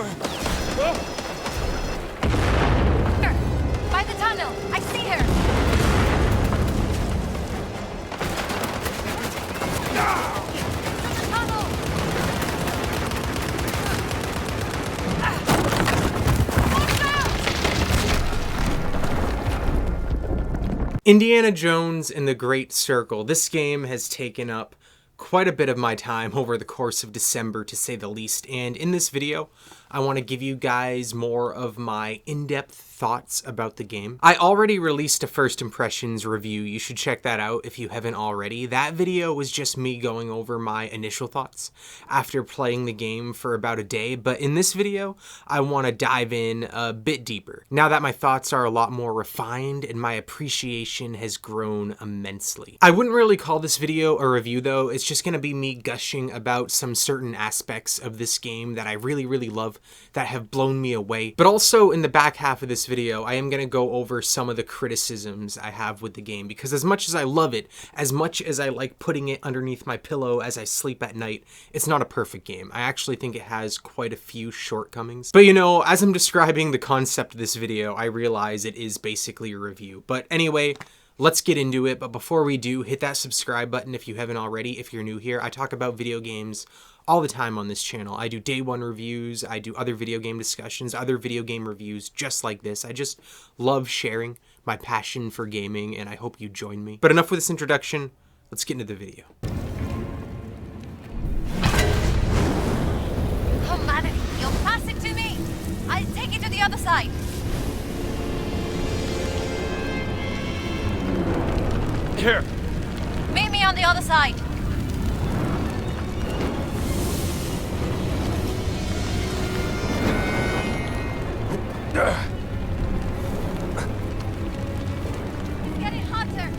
By the tunnel! I see her! The tunnel! Indiana Jones and the Great Circle. This game has taken up quite a bit of my time over the course of December, to say the least, and in this video I want to give you guys more of my in-depth thoughts about the game. I already released a first impressions review. You should check that out if you haven't already. That video was just me going over my initial thoughts after playing the game for about a day, but in this video I want to dive in a bit deeper. Now that my thoughts are a lot more refined and my appreciation has grown immensely. I wouldn't really call this video a review though. It's just going to be me gushing about some certain aspects of this game that I really love, that have blown me away. But also in the back half of this video, I am going to go over some of the criticisms I have with the game, because as much as I love it, as much as I like putting it underneath my pillow as I sleep at night, it's not a perfect game. I actually think it has quite a few shortcomings. But you know, as I'm describing the concept of this video, I realize it is basically a review. But anyway, let's get into it. But before we do, hit that subscribe button if you haven't already. If you're new here, I talk about video games all the time on this channel. I do day one reviews, I do other video game discussions, other video game reviews just like this. I just love sharing my passion for gaming, and I hope you join me. But enough with this introduction, let's get into the video. Humanity, you'll pass it to me! I'll take it to the other side! Here. Meet me on the other side! It's getting hotter!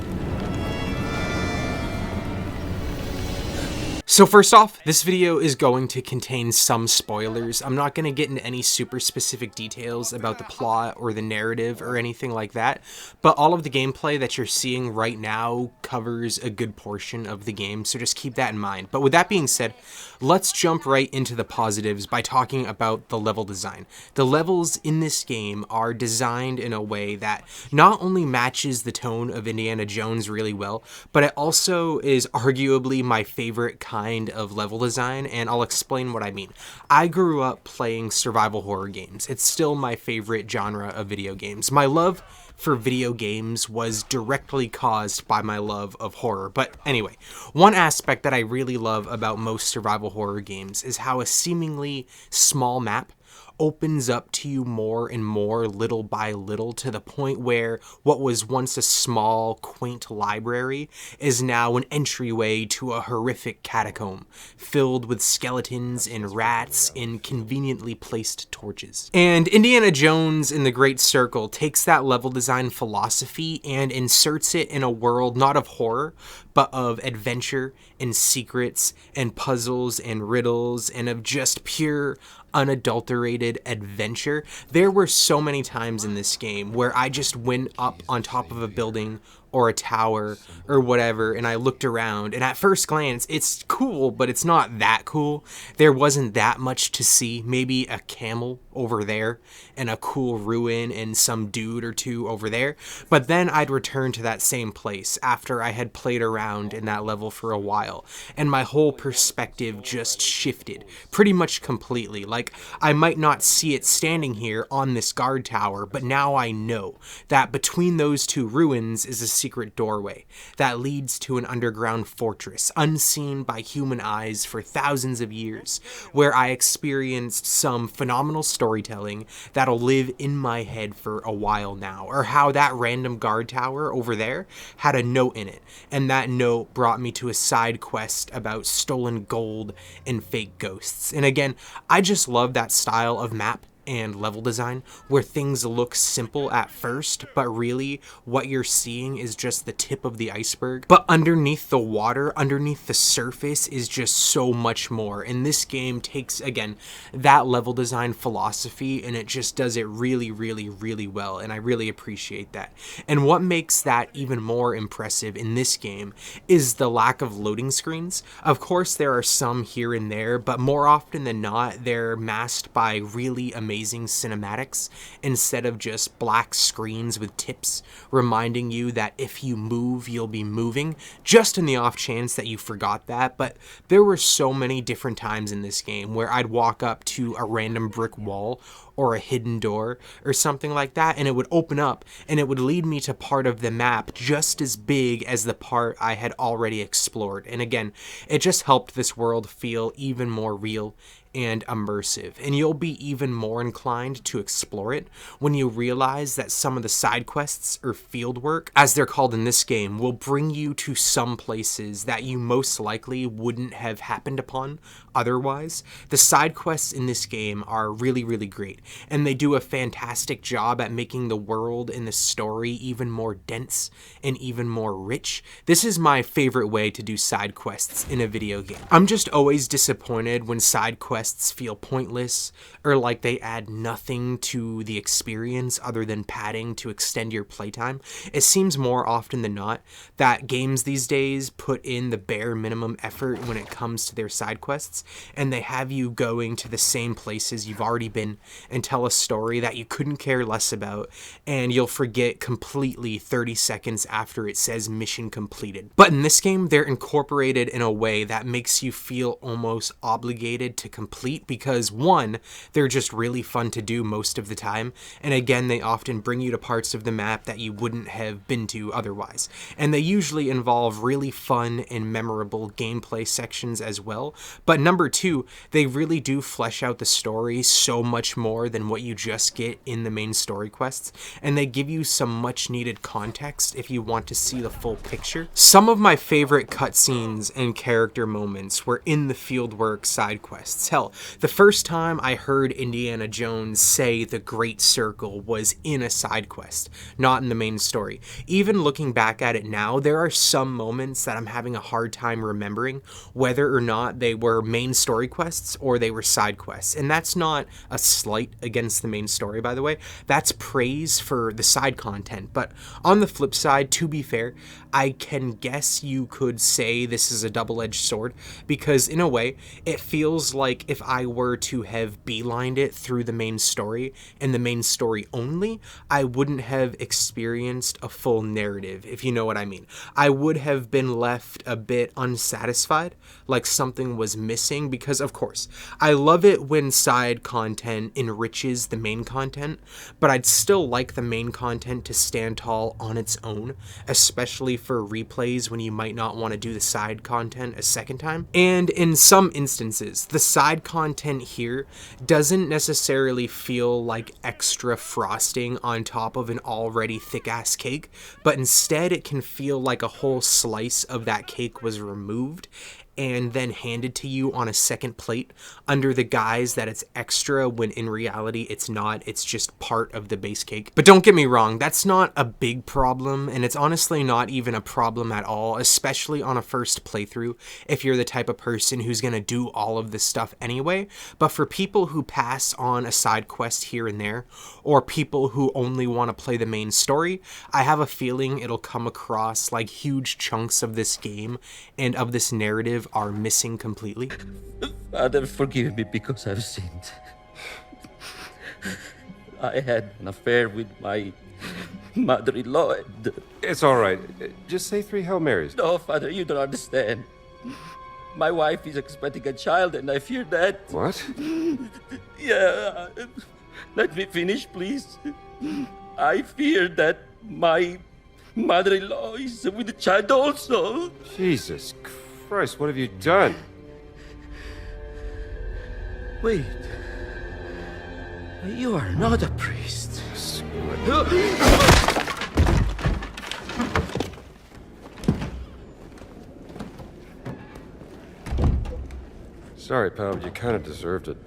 So first off, this video is going to contain some spoilers. I'm not going to get into any super specific details about the plot or the narrative or anything like that, but all of the gameplay that you're seeing right now covers a good portion of the game, so just keep that in mind. But with that being said, let's jump right into the positives by talking about the level design. The levels in this game are designed in a way that not only matches the tone of Indiana Jones really well, but it also is arguably my favorite kind of level design, and I'll explain what I mean. I grew up playing survival horror games. It's still my favorite genre of video games. My love for video games was directly caused by my love of horror. But anyway, one aspect that I really love about most survival horror games is how a seemingly small map opens up to you more and more little by little, to the point where what was once a small, quaint library is now an entryway to a horrific catacomb filled with skeletons and rats and conveniently placed torches. And Indiana Jones and the Great Circle takes that level design philosophy and inserts it in a world not of horror, but of adventure and secrets and puzzles and riddles and of just pure unadulterated adventure. There were so many times in this game where I just went up on top of a building or a tower or whatever, and I looked around, and at first glance it's cool, but it's not that cool. There wasn't that much to see. Maybe a camel over there and a cool ruin and some dude or two over there, but then I'd return to that same place after I had played around in that level for a while, and my whole perspective just shifted pretty much completely. Like, I might not see it standing here on this guard tower, but now I know that between those two ruins is a secret doorway that leads to an underground fortress unseen by human eyes for thousands of years, where I experienced some phenomenal storytelling that'll live in my head for a while now. Or how that random guard tower over there had a note in it, and that note brought me to a side quest about stolen gold and fake ghosts. And again, I just love that style of map and level design, where things look simple at first, but really what you're seeing is just the tip of the iceberg. But underneath the water, underneath the surface, is just so much more. And this game takes, again, that level design philosophy, and it just does it really, really, really well. And I really appreciate that. And what makes that even more impressive in this game is the lack of loading screens. Of course, there are some here and there, but more often than not, they're masked by really amazing cinematics instead of just black screens with tips reminding you that if you move, you'll be moving, just in the off chance that you forgot that. But there were so many different times in this game where I'd walk up to a random brick wall or a hidden door or something like that, and it would open up and it would lead me to part of the map just as big as the part I had already explored. And again, it just helped this world feel even more real and immersive, and you'll be even more inclined to explore it when you realize that some of the side quests, or field work as they're called in this game, will bring you to some places that you most likely wouldn't have happened upon otherwise. The side quests in this game are really, really great, and they do a fantastic job at making the world and the story even more dense and even more rich. This is my favorite way to do side quests in a video game. I'm just always disappointed when side quests feel pointless or like they add nothing to the experience other than padding to extend your playtime. It seems more often than not that games these days put in the bare minimum effort when it comes to their side quests, and they have you going to the same places you've already been and tell a story that you couldn't care less about, and you'll forget completely 30 seconds after it says mission completed. But in this game, they're incorporated in a way that makes you feel almost obligated to complete, because one, they're just really fun to do most of the time, and again, they often bring you to parts of the map that you wouldn't have been to otherwise, and they usually involve really fun and memorable gameplay sections as well. But number two, they really do flesh out the story so much more than what you just get in the main story quests, and they give you some much needed context if you want to see the full picture. Some of my favorite cutscenes and character moments were in the fieldwork side quests. Hell, the first time I heard Indiana Jones say the Great Circle was in a side quest, not in the main story. Even looking back at it now, there are some moments that I'm having a hard time remembering whether or not they were main story quests or they were side quests. And that's not a slight against the main story, by the way. That's praise for the side content. But on the flip side, to be fair, I can guess you could say this is a double-edged sword, because in a way, it feels like if I were to have beelined it through the main story and the main story only, I wouldn't have experienced a full narrative, if you know what I mean. I would have been left a bit unsatisfied, like something was missing, because of course, I love it when side content enriches the main content, but I'd still like the main content to stand tall on its own, especially for replays when you might not want to do the side content a second time. And in some instances, the side content here doesn't necessarily feel like extra frosting on top of an already thick-ass cake, but instead it can feel like a whole slice of that cake was removed and then handed to you on a second plate under the guise that it's extra, when in reality it's not. It's just part of the base cake. But don't get me wrong, that's not a big problem, and it's honestly not even a problem at all, especially on a first playthrough if you're the type of person who's gonna do all of this stuff anyway. But for people who pass on a side quest here and there, or people who only want to play the main story, I have a feeling it'll come across like huge chunks of this game and of this narrative are missing completely. Father, forgive me because I've sinned. I had an affair with my mother-in-law. It's all right. Just say 3 Hail Marys. No, Father, you don't understand. My wife is expecting a child, and I fear that... What? Yeah, let me finish, please. I fear that my mother-in-law is with the child also. Jesus Christ, what have you done? Wait. You are not a priest. Sorry, pal, you kind of deserved it.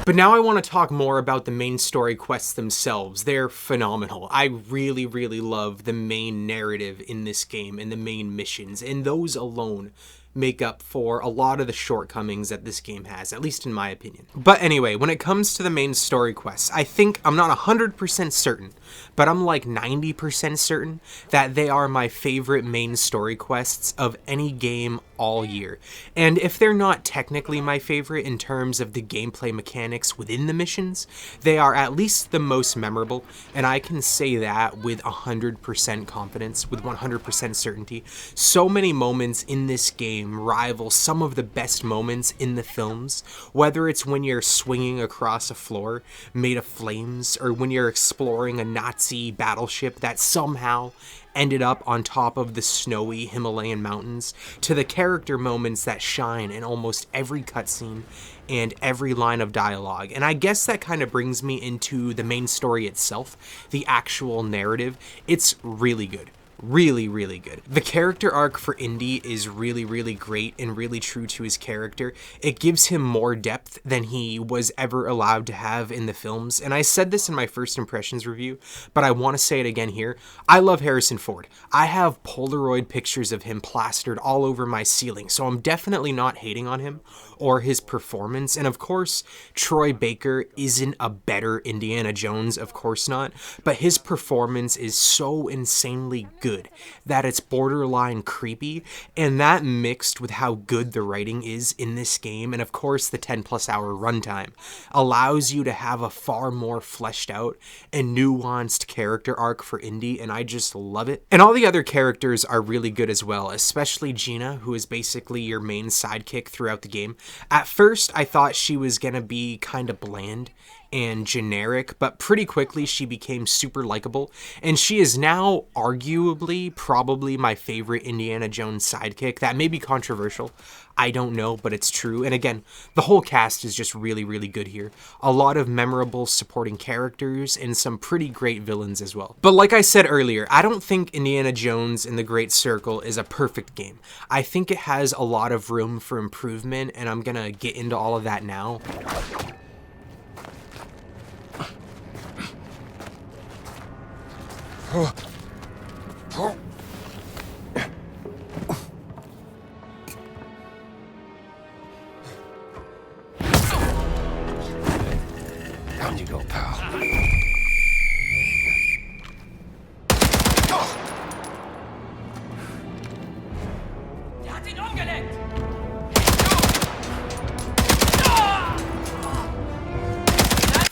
But now I want to talk more about the main story quests themselves. They're phenomenal. I really, really love the main narrative in this game and the main missions, and those alone make up for a lot of the shortcomings that this game has, at least in my opinion. But anyway, when it comes to the main story quests, I think, I'm not 100% certain, but I'm like 90% certain that they are my favorite main story quests of any game all year. And if they're not technically my favorite in terms of the gameplay mechanics within the missions, they are at least the most memorable, and I can say that with 100% confidence, with 100% certainty. So many moments in this game rival some of the best moments in the films, whether it's when you're swinging across a floor made of flames, or when you're exploring a Nazi battleship that somehow ended up on top of the snowy Himalayan mountains, to the character moments that shine in almost every cutscene and every line of dialogue. And I guess that kind of brings me into the main story itself, the actual narrative. It's really good. Really, really good. The character arc for Indy is really, really great and really true to his character. It gives him more depth than he was ever allowed to have in the films. And I said this in my first impressions review, but I want to say it again here. I love Harrison Ford. I have Polaroid pictures of him plastered all over my ceiling, so I'm definitely not hating on him or his performance. And of course, Troy Baker isn't a better Indiana Jones, of course not, but his performance is so insanely good that it's borderline creepy, and that mixed with how good the writing is in this game, and of course the 10+ hour runtime, allows you to have a far more fleshed out and nuanced character arc for Indy, and I just love it. And all the other characters are really good as well, especially Gina, who is basically your main sidekick throughout the game. At first, I thought she was gonna be kind of bland and generic, but pretty quickly she became super likable, and she is now arguably probably my favorite Indiana Jones sidekick. That may be controversial, I don't know, but it's true. And again, the whole cast is just really, really good here. A lot of memorable supporting characters and some pretty great villains as well. But like I said earlier, I don't think Indiana Jones and the Great Circle is a perfect game. I think it has a lot of room for improvement, and I'm gonna get into all of that now. Down you go, pal. Der hat ihn umgelenkt!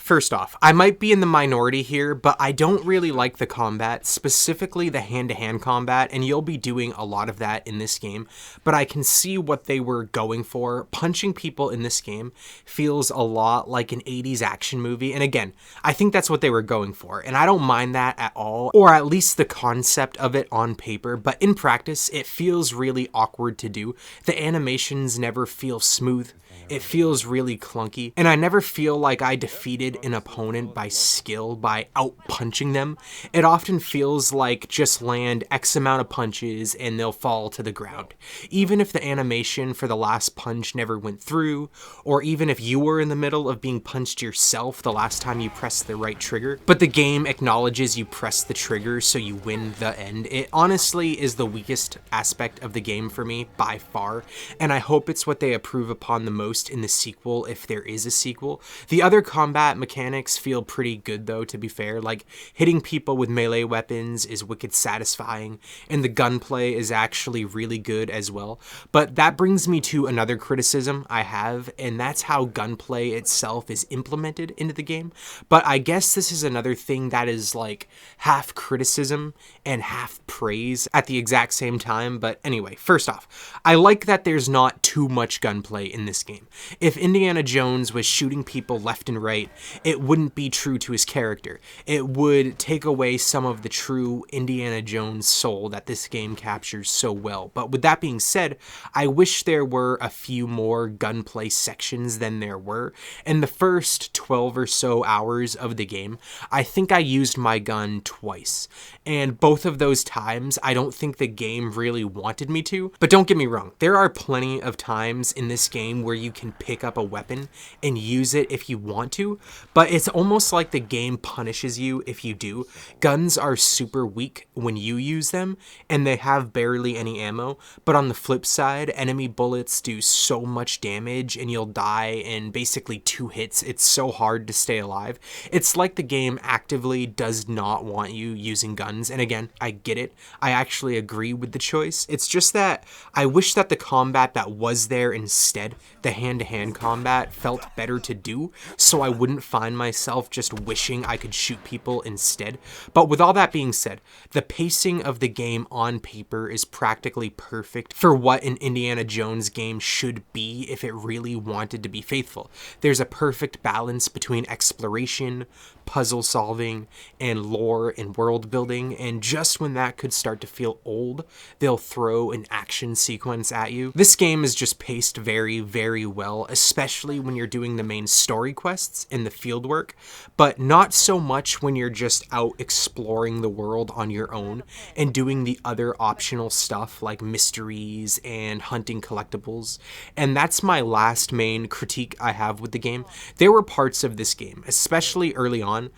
First off, I might be in the minority here, but I don't really like the combat, specifically the hand-to-hand combat, and you'll be doing a lot of that in this game, but I can see what they were going for. Punching people in this game feels a lot like an 80s action movie, and again, I think that's what they were going for, and I don't mind that at all, or at least the concept of it on paper, but in practice, it feels really awkward to do. The animations never feel smooth. It feels really clunky, and I never feel like I defeated an opponent by skill, by out-punching them. It often feels like just land X amount of punches and they'll fall to the ground. Even if the animation for the last punch never went through, or even if you were in the middle of being punched yourself the last time you pressed the right trigger, but the game acknowledges you pressed the trigger so you win the end. It honestly is the weakest aspect of the game for me by far, and I hope it's what they approve upon the most in the sequel, if there is a sequel. The other combat mechanics feel pretty good though, to be fair. Like, hitting people with melee weapons is wicked satisfying, and the gunplay is actually really good as well. But that brings me to another criticism I have, and that's how gunplay itself is implemented into the game. But I guess this is another thing that is like half criticism and half praise at the exact same time. But anyway, first off, I like that there's not too much gunplay in this game. If Indiana Jones was shooting people left and right it wouldn't be true to his character. It would take away some of the true Indiana Jones soul that this game captures so well. But with that being said, I wish there were a few more gunplay sections than there were. In the first 12 or so hours of the game, I think I used my gun twice. And both of those times, I don't think the game really wanted me to. But don't get me wrong, there are plenty of times in this game where you can pick up a weapon and use it if you want to, but it's almost like the game punishes you if you do. Guns are super weak when you use them, and they have barely any ammo, but on the flip side, enemy bullets do so much damage and you'll die in basically 2 hits. It's so hard to stay alive. It's like the game actively does not want you using guns, and again, I get it. I actually agree with the choice. It's just that I wish that the combat that was there instead, the hand-to-hand combat, felt better to do, so I wouldn't find myself just wishing I could shoot people instead. But with all that being said, the pacing of the game on paper is practically perfect for what an Indiana Jones game should be if it really wanted to be faithful. There's a perfect balance between exploration, puzzle solving, and lore and world building, and just when that could start to feel old, they'll throw an action sequence at you. This game is just paced very, very well, especially when you're doing the main story quests and the field work, but not so much when you're just out exploring the world on your own and doing the other optional stuff like mysteries and hunting collectibles. And that's my last main critique I have with the game. There were parts of this game, especially early on,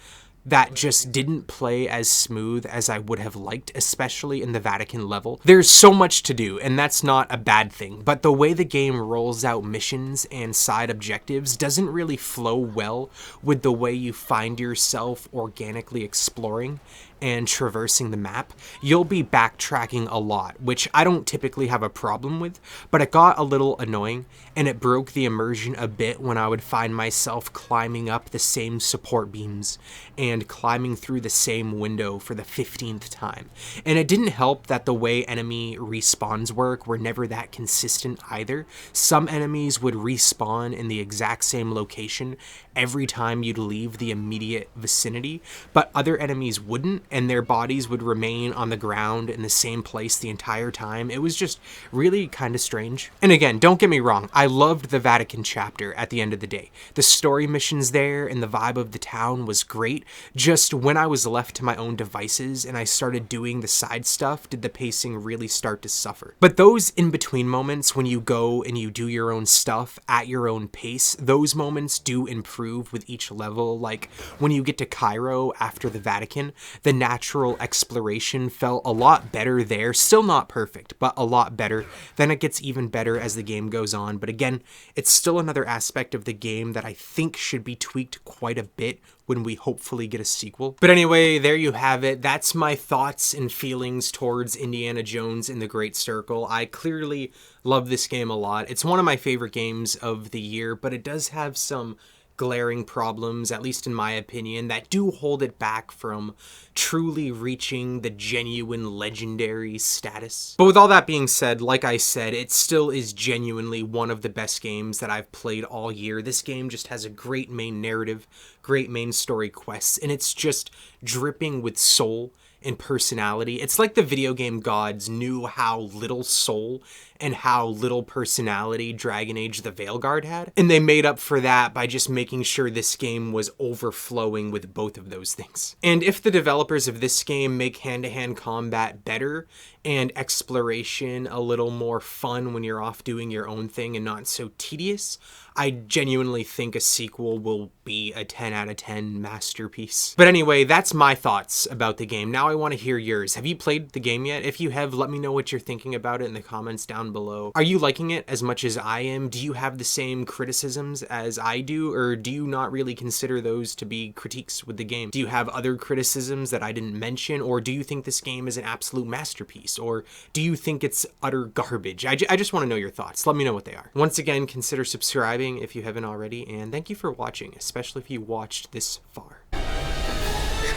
that just didn't play as smooth as I would have liked, especially in the Vatican level. There's so much to do, and that's not a bad thing, but the way the game rolls out missions and side objectives doesn't really flow well with the way you find yourself organically exploring and traversing the map. You'll be backtracking a lot, which I don't typically have a problem with, but it got a little annoying, and it broke the immersion a bit when I would find myself climbing up the same support beams and climbing through the same window for the 15th time. And it didn't help that the way enemy respawns work were never that consistent either. Some enemies would respawn in the exact same location every time you'd leave the immediate vicinity, but other enemies wouldn't, and their bodies would remain on the ground in the same place the entire time. It was just really kind of strange. And again, don't get me wrong, I loved the Vatican chapter at the end of the day. The story missions there and the vibe of the town was great. Just when I was left to my own devices and I started doing the side stuff, did the pacing really start to suffer. But those in-between moments when you go and you do your own stuff at your own pace, those moments do improve with each level. Like when you get to Cairo after the Vatican, the natural exploration felt a lot better there. Still not perfect, but a lot better. Then it gets even better as the game goes on. But again, it's still another aspect of the game that I think should be tweaked quite a bit when we hopefully get a sequel. But anyway, there you have it. That's my thoughts and feelings towards Indiana Jones and the Great Circle. I clearly love this game a lot. It's one of my favorite games of the year, but it does have some glaring problems, at least in my opinion, that do hold it back from truly reaching the genuine legendary status. But with all that being said, like I said, it still is genuinely one of the best games that I've played all year. This game just has a great main narrative, great main story quests, and it's just dripping with soul and personality. It's like the video game gods knew how little soul and how little personality Dragon Age the Veilguard had, and they made up for that by just making sure this game was overflowing with both of those things. And if the developers of this game make hand-to-hand combat better and exploration a little more fun when you're off doing your own thing and not so tedious, I genuinely think a sequel will be a 10 out of 10 masterpiece. But anyway, that's my thoughts about the game. Now I want to hear yours. Have you played the game yet? If you have, let me know what you're thinking about it in the comments down below. Are you liking it as much as I am? Do you have the same criticisms as I do, or do you not really consider those to be critiques with the game? Do you have other criticisms that I didn't mention, or do you think this game is an absolute masterpiece, or do you think it's utter garbage? I just want to know your thoughts. Let me know what they are. Once again, consider subscribing if you haven't already, and thank you for watching, especially if you watched this far.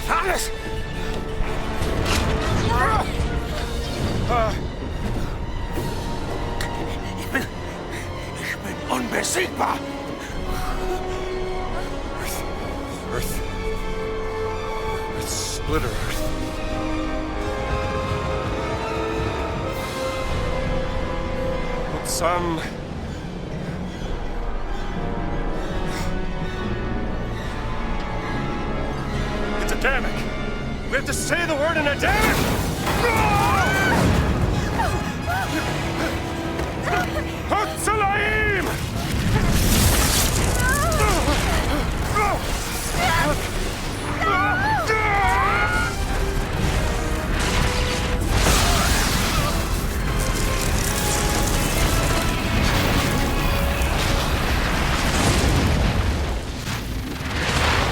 Alles! Ich bin unbesiegbar! split Earth. But some... It's Adamic! We have to say the word in Adamic! Hutzalaim!